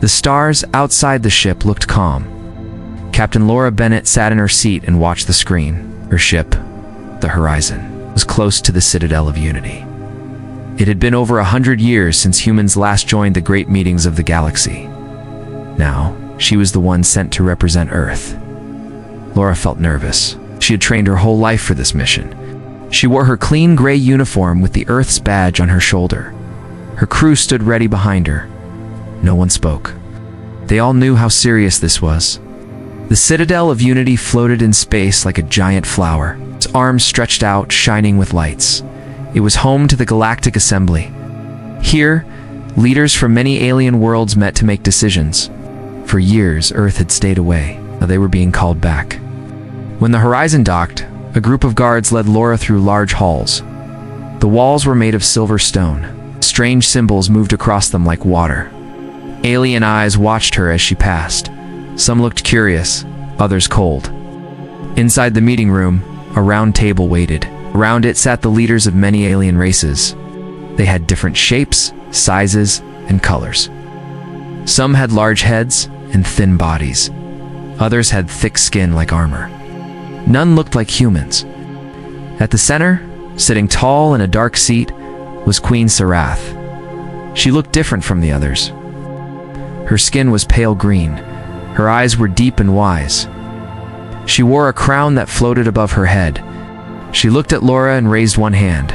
The stars outside the ship looked calm. Captain Laura Bennett sat in her seat and watched the screen. Her ship, the Horizon, was close to the Citadel of Unity. It had been over 100 years since humans last joined the great meetings of the galaxy. Now, she was the one sent to represent Earth. Laura felt nervous. She had trained her whole life for this mission. She wore her clean gray uniform with the Earth's badge on her shoulder. Her crew stood ready behind her. No one spoke. They all knew how serious this was. The Citadel of Unity floated in space like a giant flower, its arms stretched out, shining with lights. It was home to the Galactic Assembly. Here, leaders from many alien worlds met to make decisions. For years, Earth had stayed away. Now they were being called back. When the Horizon docked, a group of guards led Laura through large halls. The walls were made of silver stone. Strange symbols moved across them like water. Alien eyes watched her as she passed. Some looked curious, others cold. Inside the meeting room, a round table waited. Around it sat the leaders of many alien races. They had different shapes, sizes, and colors. Some had large heads and thin bodies. Others had thick skin like armor. None looked like humans. At the center, sitting tall in a dark seat, was Queen Sarath. She looked different from the others. Her skin was pale green. Her eyes were deep and wise. She wore a crown that floated above her head. She looked at Laura and raised one hand.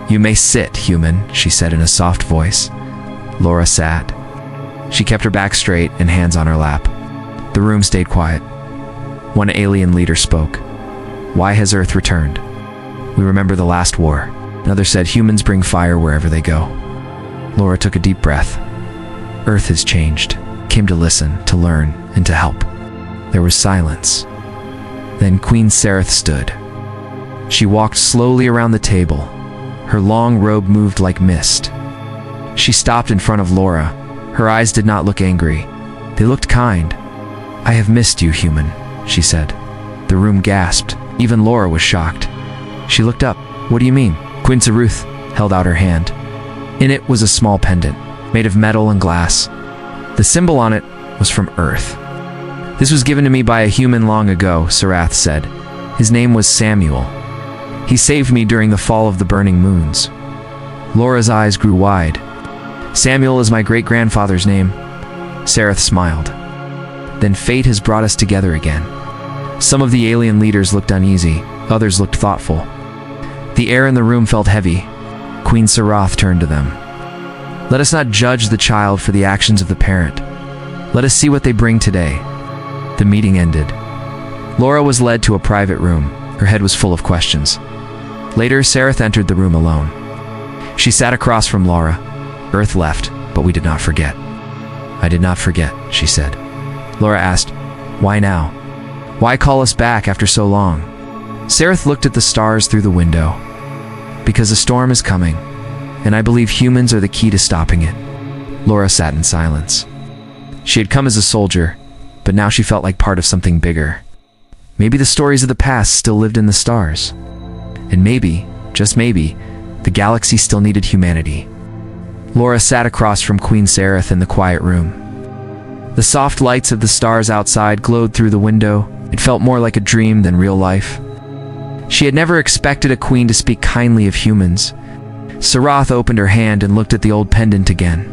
"You may sit, human," she said in a soft voice. Laura sat. She kept her back straight and hands on her lap. The room stayed quiet. One alien leader spoke. "Why has Earth returned?" "We remember the last war." Another said, "Humans bring fire wherever they go." Laura took a deep breath. Earth has changed. Came to listen, to learn, and to help. There was silence. Then Queen Sarath stood. She walked slowly around the table. Her long robe moved like mist. She stopped in front of Laura. Her eyes did not look angry. They looked kind. "I have missed you, human," she said. The room gasped. Even Laura was shocked. She looked up. "What do you mean?" Queen Sarath held out her hand. In it was a small pendant, made of metal and glass. The symbol on it was from Earth. "This was given to me by a human long ago," Sarath said. "His name was Samuel. He saved me during the fall of the burning moons." Laura's eyes grew wide. "Samuel is my great-grandfather's name." Sarath smiled. "Then fate has brought us together again." Some of the alien leaders looked uneasy. Others looked thoughtful. The air in the room felt heavy. Queen Sarath turned to them. "Let us not judge the child for the actions of the parent. Let us see what they bring today." The meeting ended. Laura was led to a private room. Her head was full of questions. Later, Sarath entered the room alone. She sat across from Laura. "Earth left, but we did not forget." "I did not forget," she said. Laura asked, "Why now? Why call us back after so long?" Sarath looked at the stars through the window. "Because a storm is coming, and I believe humans are the key to stopping it." Laura sat in silence. She had come as a soldier, but now she felt like part of something bigger. Maybe the stories of the past still lived in the stars. And maybe, just maybe, the galaxy still needed humanity. Laura sat across from Queen Sarath in the quiet room. The soft lights of the stars outside glowed through the window. It felt more like a dream than real life. She had never expected a queen to speak kindly of humans. Sarath opened her hand and looked at the old pendant again.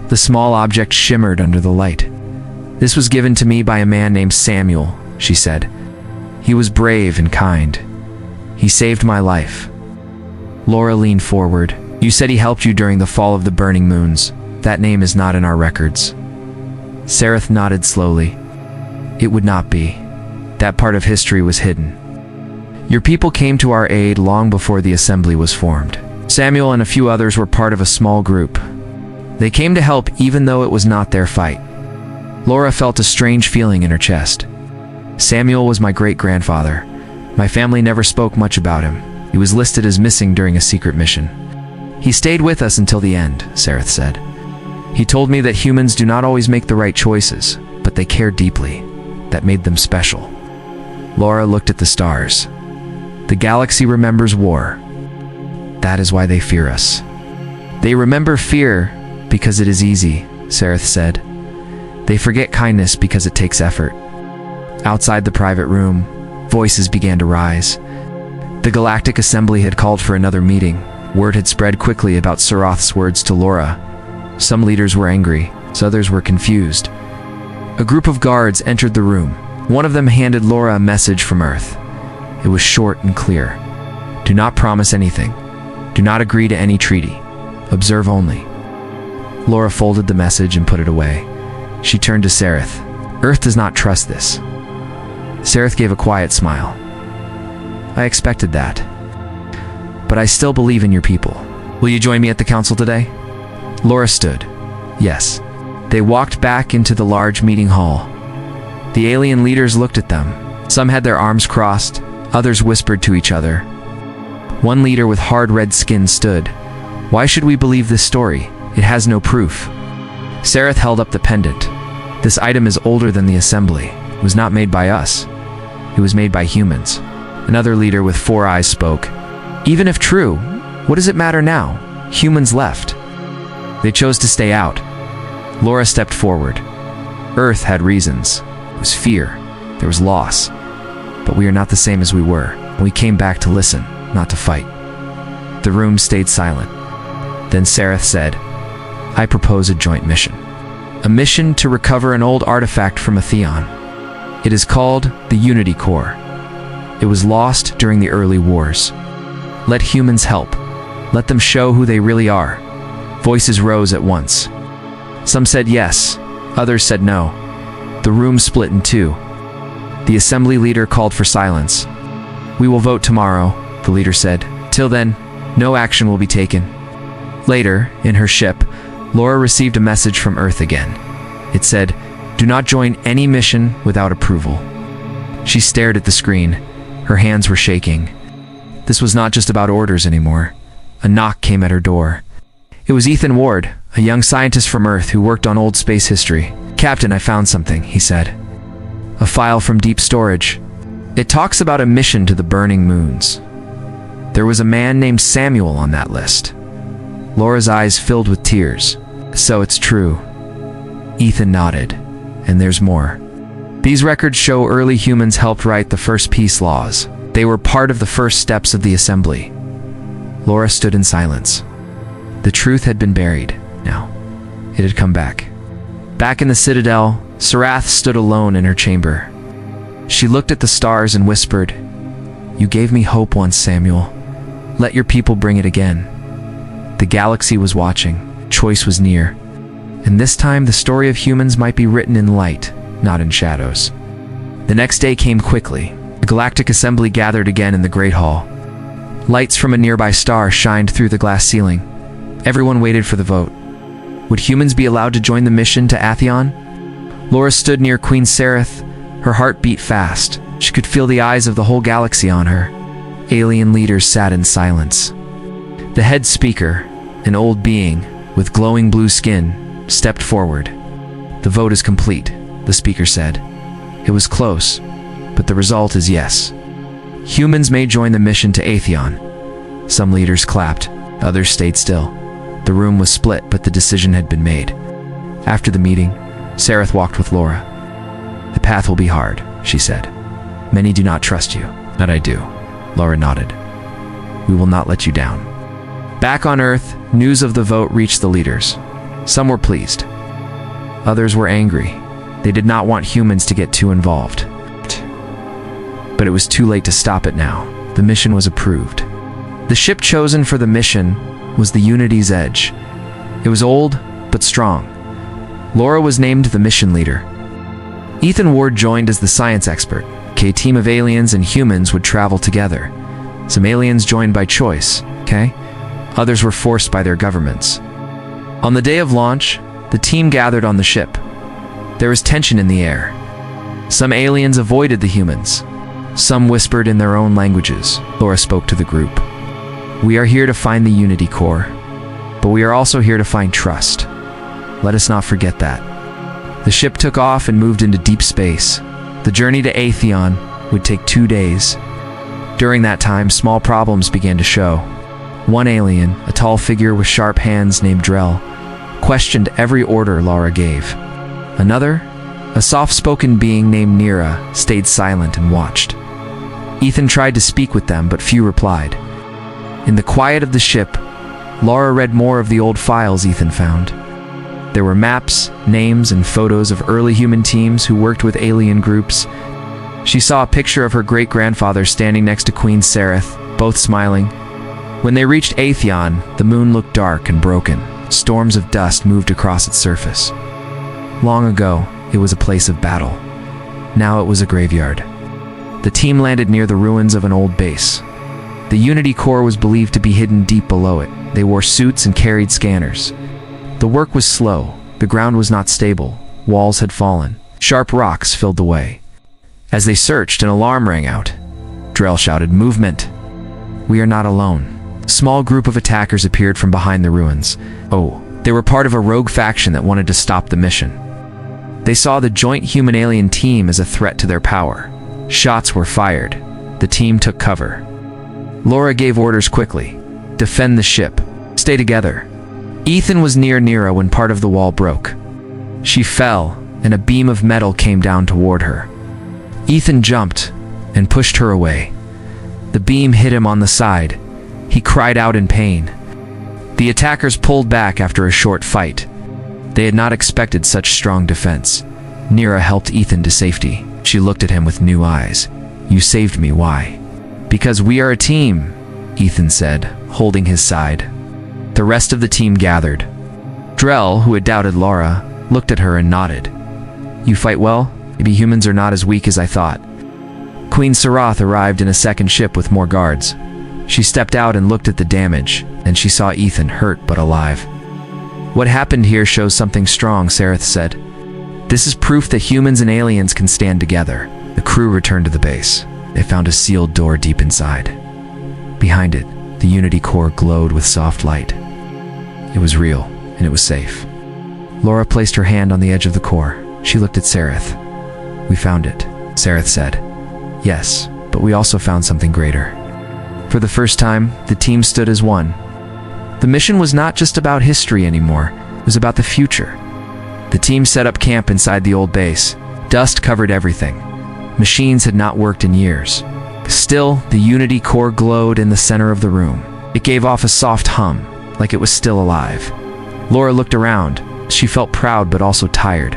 The small object shimmered under the light. "This was given to me by a man named Samuel," she said. "He was brave and kind. He saved my life." Laura leaned forward. "You said he helped you during the fall of the burning moons. That name is not in our records." Sarath nodded slowly. "It would not be. That part of history was hidden. Your people came to our aid long before the assembly was formed. Samuel and a few others were part of a small group. They came to help even though it was not their fight." Laura felt a strange feeling in her chest. "Samuel was my great-grandfather. My family never spoke much about him. He was listed as missing during a secret mission. He stayed with us until the end," Sarath said. "He told me that humans do not always make the right choices, but they care deeply. That made them special." Laura looked at the stars. "The galaxy remembers war. That is why they fear us." "They remember fear because it is easy," Sarath said. They forget kindness because it takes effort. Outside the private room, voices began to rise. The Galactic Assembly had called for another meeting. Word had spread quickly about Sarath's words to Laura. Some leaders were angry, so others were confused. A group of guards entered the room. One of them handed Laura a message from Earth. It was short and clear. Do not promise anything. Do not agree to any treaty. Observe only. Laura folded the message and put it away. She turned to Sareth. Earth does not trust this. Sareth gave a quiet smile. I expected that. But I still believe in your people. Will you join me at the council today? Laura stood. Yes. They walked back into the large meeting hall. The alien leaders looked at them. Some had their arms crossed, others whispered to each other. One leader with hard red skin stood. Why should we believe this story? It has no proof. Sareth held up the pendant. This item is older than the assembly. It was not made by us. It was made by humans. Another leader with 4 eyes spoke. Even if true, what does it matter now? Humans left. They chose to stay out. Laura stepped forward. Earth had reasons. It was fear. There was loss. But we are not the same as we were. We came back to listen, not to fight. The room stayed silent. Then Sareth said, I propose a joint mission. A mission to recover an old artifact from a Theon. It is called the Unity Core. It was lost during the early wars. Let humans help. Let them show who they really are. Voices rose at once. Some said yes, others said no. The room split in two. The assembly leader called for silence. We will vote tomorrow, the leader said. Till then, no action will be taken. Later, in her ship, Laura received a message from Earth again. It said, do not join any mission without approval. She stared at the screen. Her hands were shaking. This was not just about orders anymore. A knock came at her door. It was Ethan Ward, a young scientist from Earth who worked on old space history. Captain, I found something, he said. A file from deep storage. It talks about a mission to the burning moons. There was a man named Samuel on that list. Laura's eyes filled with tears. So it's true. Ethan nodded. And there's more. These records show early humans helped write the first peace laws. They were part of the first steps of the assembly. Laura stood in silence. The truth had been buried. Now, it had come back. Back in the Citadel, Sarath stood alone in her chamber. She looked at the stars and whispered, You gave me hope once, Samuel. Let your people bring it again. The galaxy was watching. Choice was near. And this time, the story of humans might be written in light, not in shadows. The next day came quickly. The Galactic Assembly gathered again in the Great Hall. Lights from a nearby star shined through the glass ceiling. Everyone waited for the vote. Would humans be allowed to join the mission to Atheon? Laura stood near Queen Sareth. Her heart beat fast. She could feel the eyes of the whole galaxy on her. Alien leaders sat in silence. The head speaker, an old being with glowing blue skin, stepped forward. The vote is complete, the speaker said. It was close, but the result is yes. Humans may join the mission to Atheon. Some leaders clapped, others stayed still. The room was split, but the decision had been made. After the meeting, Sareth walked with Laura. The path will be hard, she said. Many do not trust you. But I do. Laura nodded. We will not let you down. Back on Earth, news of the vote reached the leaders. Some were pleased. Others were angry. They did not want humans to get too involved. But it was too late to stop it now. The mission was approved. The ship chosen for the mission was the Unity's Edge. It was old, but strong. Laura was named the mission leader. Ethan Ward joined as the science expert. A team of aliens and humans would travel together. Some aliens joined by choice, Others were forced by their governments. On the day of launch, the team gathered on the ship. There was tension in the air. Some aliens avoided the humans. Some whispered in their own languages. Laura spoke to the group. We are here to find the Unity Core, but we are also here to find trust. Let us not forget that. The ship took off and moved into deep space. The journey to Atheon would take 2 days. During that time, small problems began to show. One alien, a tall figure with sharp hands named Drell, questioned every order Laura gave. Another, a soft-spoken being named Nira, stayed silent and watched. Ethan tried to speak with them, but few replied. In the quiet of the ship, Laura read more of the old files Ethan found. There were maps, names, and photos of early human teams who worked with alien groups. She saw a picture of her great-grandfather standing next to Queen Sereth, both smiling. When they reached Atheon, the moon looked dark and broken. Storms of dust moved across its surface. Long ago, it was a place of battle. Now it was a graveyard. The team landed near the ruins of an old base. The Unity core was believed to be hidden deep below it. They wore suits and carried scanners. The work was slow. The ground was not stable. Walls had fallen. Sharp rocks filled the way. As they searched, an alarm rang out. Drell shouted, "Movement!" "We are not alone." A small group of attackers appeared from behind the ruins. Oh, they were part of a rogue faction that wanted to stop the mission. They saw the joint human-alien team as a threat to their power. Shots were fired. The team took cover. Laura gave orders quickly. Defend the ship. Stay together. Ethan was near Nira when part of the wall broke. She fell, and a beam of metal came down toward her. Ethan jumped and pushed her away. The beam hit him on the side. He cried out in pain. The attackers pulled back after a short fight. They had not expected such strong defense. Nira helped Ethan to safety. She looked at him with new eyes. "You saved me, why?" "Because we are a team," Ethan said, holding his side. The rest of the team gathered. Drell, who had doubted Laura, looked at her and nodded. "You fight well? Maybe humans are not as weak as I thought." Queen Sereth arrived in a second ship with more guards. She stepped out and looked at the damage, and she saw Ethan hurt but alive. "What happened here shows something strong," Sereth said. "This is proof that humans and aliens can stand together." The crew returned to the base. They found a sealed door deep inside. Behind it, the Unity core glowed with soft light. It was real, and it was safe. Laura placed her hand on the edge of the core. She looked at Sereth. "We found it," Sereth said. "Yes, but we also found something greater." For the first time, the team stood as one. The mission was not just about history anymore. It was about the future. The team set up camp inside the old base. Dust covered everything. Machines had not worked in years. Still, the Unity core glowed in the center of the room. It gave off a soft hum, like it was still alive. Laura looked around. She felt proud but also tired.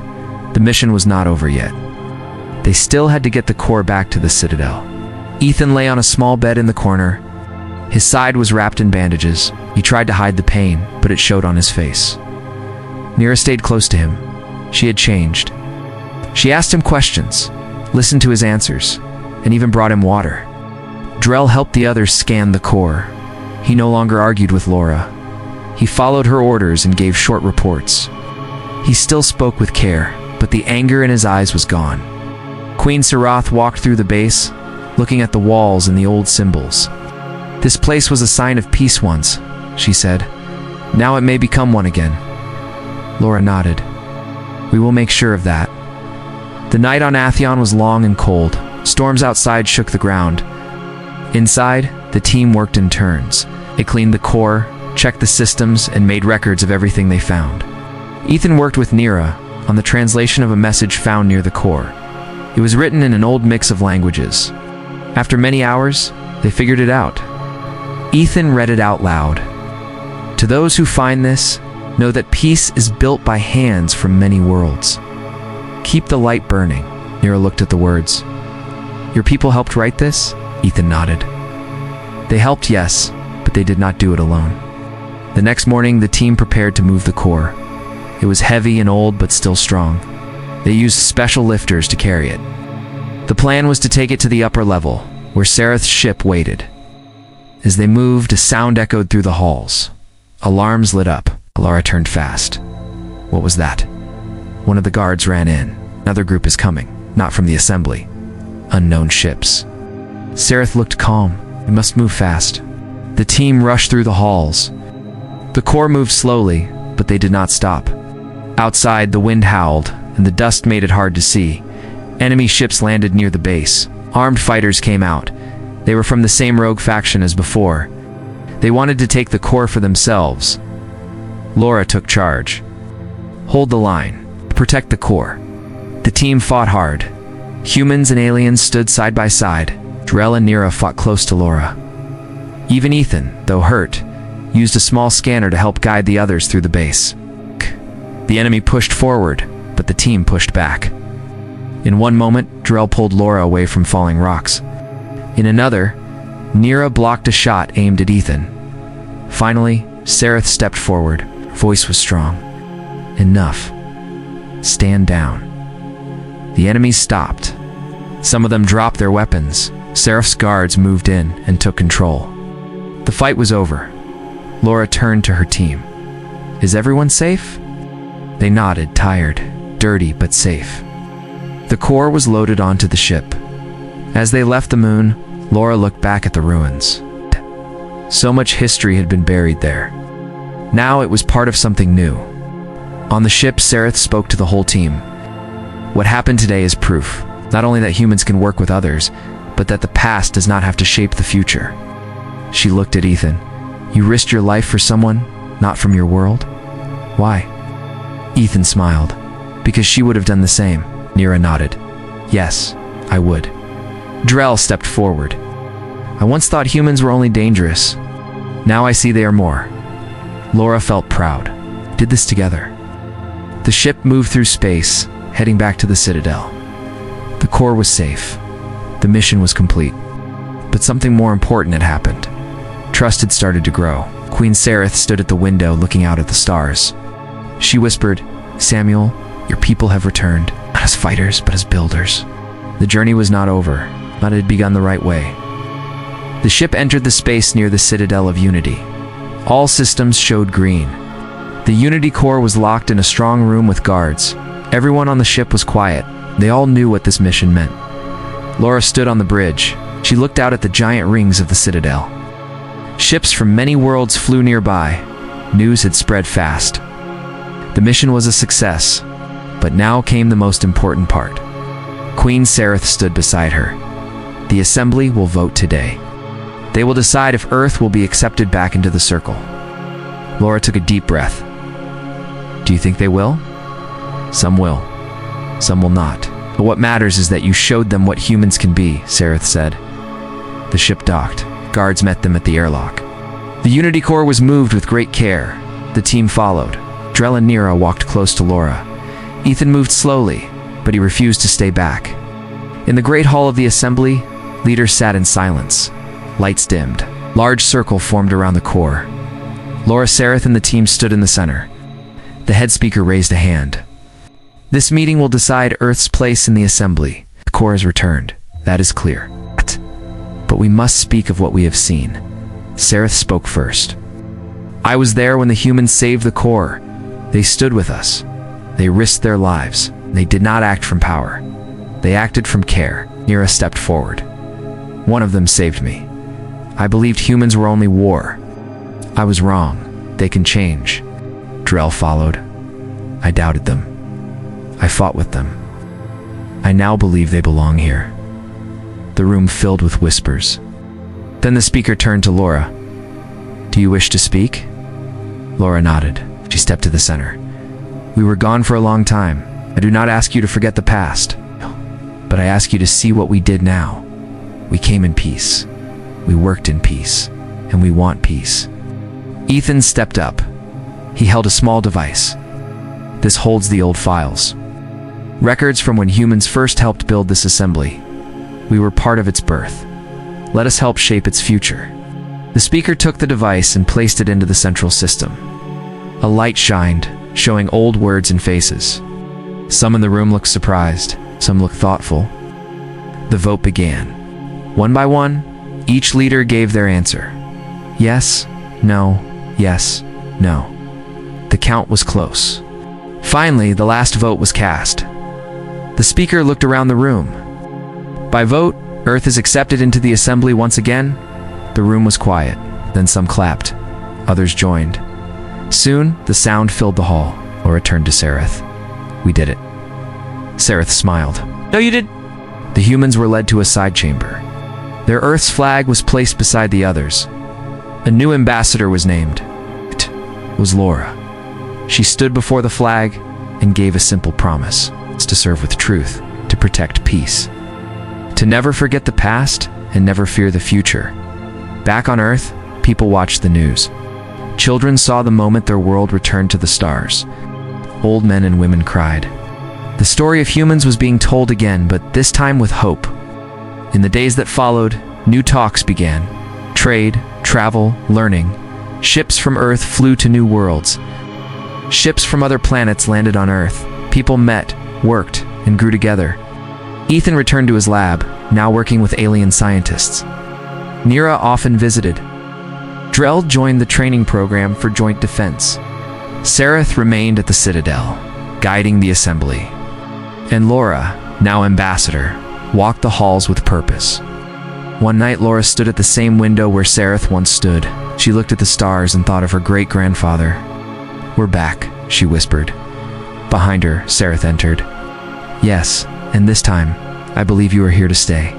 The mission was not over yet. They still had to get the core back to the Citadel. Ethan lay on a small bed in the corner. His side was wrapped in bandages. He tried to hide the pain, but it showed on his face. Nira stayed close to him. She had changed. She asked him questions, listened to his answers, and even brought him water. Drell helped the others scan the core. He no longer argued with Laura. He followed her orders and gave short reports. He still spoke with care, but the anger in his eyes was gone. Queen Sereth walked through the base, looking at the walls and the old symbols. "This place was a sign of peace once," she said. "Now it may become one again." Laura nodded. "We will make sure of that." The night on Atheon was long and cold. Storms outside shook the ground. Inside, the team worked in turns. They cleaned the core, checked the systems, and made records of everything they found. Ethan worked with Nira on the translation of a message found near the core. It was written in an old mix of languages. After many hours, they figured it out. Ethan read it out loud. "To those who find this, know that peace is built by hands from many worlds. Keep the light burning." Nira looked at the words. "Your people helped write this?" Ethan nodded. "They helped, yes, but they did not do it alone." The next morning, the team prepared to move the core. It was heavy and old, but still strong. They used special lifters to carry it. The plan was to take it to the upper level, where Sereth's ship waited. As they moved, a sound echoed through the halls. Alarms lit up. Laura turned fast. What was that? One of the guards ran in. "Another group is coming, not from the assembly. Unknown ships." Sereth looked calm. "We must move fast." The team rushed through the halls. The core moved slowly, but they did not stop. Outside, the wind howled, and the dust made it hard to see. Enemy ships landed near the base. Armed fighters came out. They were from the same rogue faction as before. They wanted to take the core for themselves. Laura took charge. "Hold the line. to protect the core. The team fought hard. Humans and aliens stood side by side. Drell and Nira fought close to Laura. Even Ethan, though hurt, used a small scanner to help guide the others through the base. The enemy pushed forward, but the team pushed back. In one moment, Drell pulled Laura away from falling rocks. In another, Nira blocked a shot aimed at Ethan. Finally, Sareth stepped forward. Her voice was strong. Enough. Stand down. The enemies stopped. Some of them dropped their weapons. Sareth's guards moved in and took control. The fight was over. Laura turned to her team. Is everyone safe? They nodded, tired, dirty, but safe. The core was loaded onto the ship. As they left the moon, Laura looked back at the ruins. So much history had been buried there. Now it was part of something new. On the ship, Sareth spoke to the whole team. What happened today is proof, not only that humans can work with others, but that the past does not have to shape the future. She looked at Ethan. You risked your life for someone, not from your world? Why? Ethan smiled. Because she would have done the same. Nira nodded. Yes, I would. Drell stepped forward. I once thought humans were only dangerous. Now I see they are more. Laura felt proud. We did this together. The ship moved through space, heading back to the Citadel. The core was safe. The mission was complete. But something more important had happened. Trust had started to grow. Queen Sareth stood at the window looking out at the stars. She whispered, Samuel, your people have returned, not as fighters, but as builders. The journey was not over, but it had begun the right way. The ship entered the space near the Citadel of Unity. All systems showed green. The Unity core was locked in a strong room with guards. Everyone on the ship was quiet. They all knew what this mission meant. Laura stood on the bridge. She looked out at the giant rings of the Citadel. Ships from many worlds flew nearby. News had spread fast. The mission was a success, but now came the most important part. Queen Sareth stood beside her. The Assembly will vote today. They will decide if Earth will be accepted back into the Circle. Laura took a deep breath. Do you think they will? Some will. Some will not. But what matters is that you showed them what humans can be, Sareth said. The ship docked. Guards met them at the airlock. The Unity core was moved with great care. The team followed. Drell and Nira walked close to Laura. Ethan moved slowly, but he refused to stay back. In the great hall of the assembly, leaders sat in silence. Lights dimmed. Large circle formed around the core. Laura, Sareth, and the team stood in the center. The head speaker raised a hand. This meeting will decide Earth's place in the assembly. The core has returned. That is clear. But we must speak of what we have seen. Sareth spoke first. I was there when the humans saved the core. They stood with us. They risked their lives. They did not act from power. They acted from care. Nira stepped forward. One of them saved me. I believed humans were only war. I was wrong. They can change. Drell followed. I doubted them. I fought with them. I now believe they belong here. The room filled with whispers. Then the speaker turned to Laura. Do you wish to speak? Laura nodded. She stepped to the center. We were gone for a long time. I do not ask you to forget the past, but I ask you to see what we did now. We came in peace. We worked in peace, and we want peace. Ethan stepped up. He held a small device. This holds the old files. Records from when humans first helped build this assembly. We were part of its birth. Let us help shape its future. The speaker took the device and placed it into the central system. A light shined, showing old words and faces. Some in the room looked surprised, some looked thoughtful. The vote began. One by one, each leader gave their answer. Yes, no, yes, no. The count was close. Finally, the last vote was cast. The speaker looked around the room. By vote, Earth is accepted into the assembly once again. The room was quiet. Then some clapped. Others joined. Soon, the sound filled the hall. Laura turned to Sareth. We did it. Sareth smiled. No, you did. The humans were led to a side chamber. Their Earth's flag was placed beside the others. A new ambassador was named. It was Laura. She stood before the flag, and gave a simple promise: to serve with truth, to protect peace, to never forget the past and never fear the future. Back on Earth, people watched the news. Children saw the moment their world returned to the stars. Old men and women cried. The story of humans was being told again, but this time with hope. In the days that followed, new talks began. Trade, travel, learning. Ships from Earth flew to new worlds. Ships from other planets landed on Earth. People met, worked, and grew together. Ethan returned to his lab, now working with alien scientists. Nira often visited. Drell joined the training program for joint defense. Sareth remained at the Citadel, guiding the assembly. And Laura, now ambassador, walked the halls with purpose. One night, Laura stood at the same window where Sareth once stood. She looked at the stars and thought of her great-grandfather. "We're back," she whispered. Behind her, Sareth entered. "Yes, and this time, I believe you are here to stay."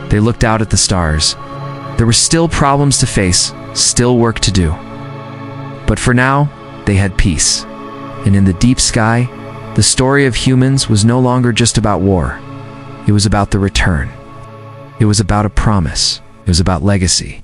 They looked out at the stars. There were still problems to face, still work to do. But for now, they had peace. And in the deep sky, the story of humans was no longer just about war. It was about the return. It was about a promise. It was about legacy.